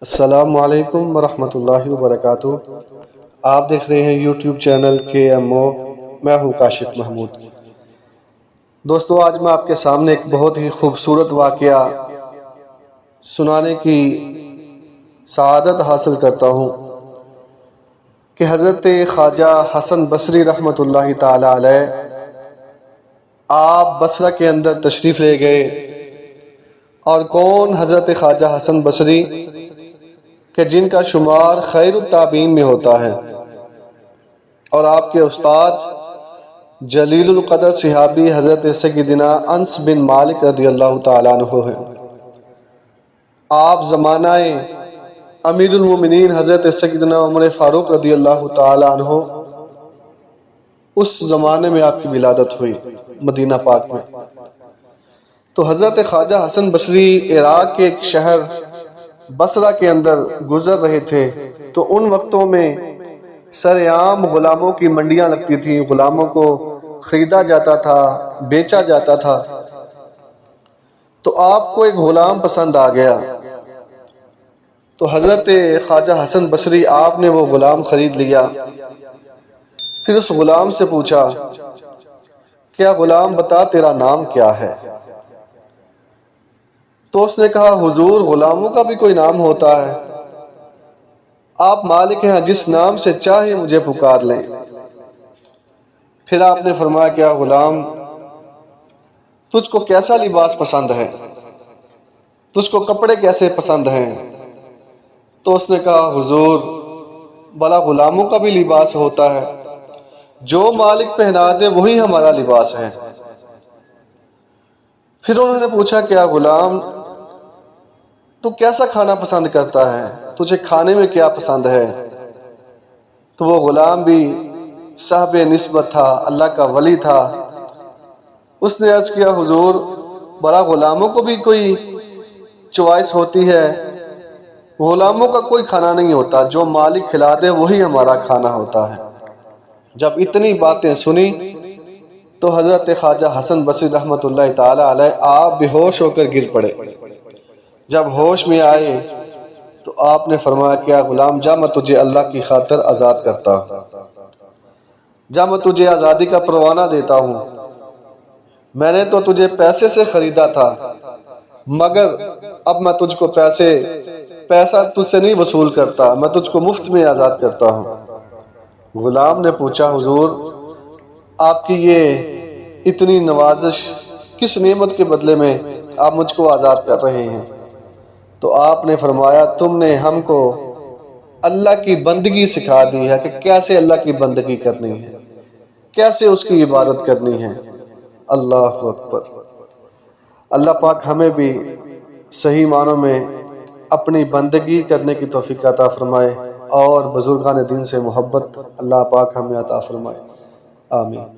السلام علیکم ورحمۃ اللہ وبرکاتہ۔ آپ دیکھ رہے ہیں یوٹیوب چینل KMO، میں ہوں کاشف محمود۔ دوستو، آج میں آپ کے سامنے ایک بہت ہی خوبصورت واقعہ سنانے کی سعادت حاصل کرتا ہوں کہ حضرت خواجہ حسن بصری رحمۃ اللہ تعالی علیہ آپ بصرہ کے اندر تشریف لے گئے، اور کون حضرت خواجہ حسن بصری کہ جن کا شمار خیر التابعین میں ہوتا ہے، اور آپ کے استاد جلیل القدر صحابی حضرت سیدنا انس بن مالک رضی اللہ تعالیٰ عنہ ہیں۔ آپ زمانہ امیر المومنین حضرت سیدنا عمر فاروق رضی اللہ تعالیٰ عنہ، اس زمانے میں آپ کی ولادت ہوئی مدینہ پاک میں۔ تو حضرت خواجہ حسن بصری عراق کے ایک شہر بصرہ کے اندر گزر رہے تھے، تو ان وقتوں میں سرعام غلاموں کی منڈیاں لگتی تھیں، غلاموں کو خریدا جاتا تھا، بیچا جاتا تھا۔ تو آپ کو ایک غلام پسند آ گیا، تو حضرت خواجہ حسن بصری آپ نے وہ غلام خرید لیا۔ پھر اس غلام سے پوچھا، کیا غلام بتا تیرا نام کیا ہے؟ تو اس نے کہا، حضور غلاموں کا بھی کوئی نام ہوتا ہے، آپ مالک ہیں، جس نام سے چاہے مجھے پکار لیں۔ پھر آپ نے فرمایا، کیا غلام تجھ کو کیسا لباس پسند ہے، تجھ کو کپڑے کیسے پسند ہیں؟ تو اس نے کہا، حضور بھلا غلاموں کا بھی لباس ہوتا ہے، جو مالک پہنا دے وہی ہمارا لباس ہے۔ پھر انہوں نے پوچھا، کیا غلام تو کیسا کھانا پسند کرتا ہے، تجھے کھانے میں کیا پسند ہے؟ تو وہ غلام بھی صاحب نسبت تھا، اللہ کا ولی تھا۔ اس نے عرض کیا، حضور بڑا غلاموں کو بھی کوئی چوائس ہوتی ہے، غلاموں کا کوئی کھانا نہیں ہوتا، جو مالک کھلا دے وہی ہمارا کھانا ہوتا ہے۔ جب اتنی باتیں سنی تو حضرت خواجہ حسن بصری رحمۃ اللہ تعالی علیہ آپ بے ہوش ہو کر گر پڑے۔ جب ہوش میں آئے تو آپ نے فرمایا، کیا غلام جا میں تجھے اللہ کی خاطر آزاد کرتا ہوں، جا میں تجھے آزادی کا پروانہ دیتا ہوں۔ میں نے تو تجھے پیسے سے خریدا تھا، مگر اب میں تجھ کو پیسہ تجھ سے نہیں وصول کرتا، میں تجھ کو مفت میں آزاد کرتا ہوں۔ غلام نے پوچھا، حضور آپ کی یہ اتنی نوازش کس نعمت کے بدلے میں آپ مجھ کو آزاد کر رہے ہیں؟ تو آپ نے فرمایا، تم نے ہم کو اللہ کی بندگی سکھا دی ہے کہ کیسے اللہ کی بندگی کرنی ہے، کیسے اس کی عبادت کرنی ہے۔ اللہ اکبر۔ اللہ پاک ہمیں بھی صحیح معنوں میں اپنی بندگی کرنے کی توفیق عطا فرمائے، اور بزرگان دین سے محبت اللہ پاک ہمیں عطا فرمائے۔ آمین۔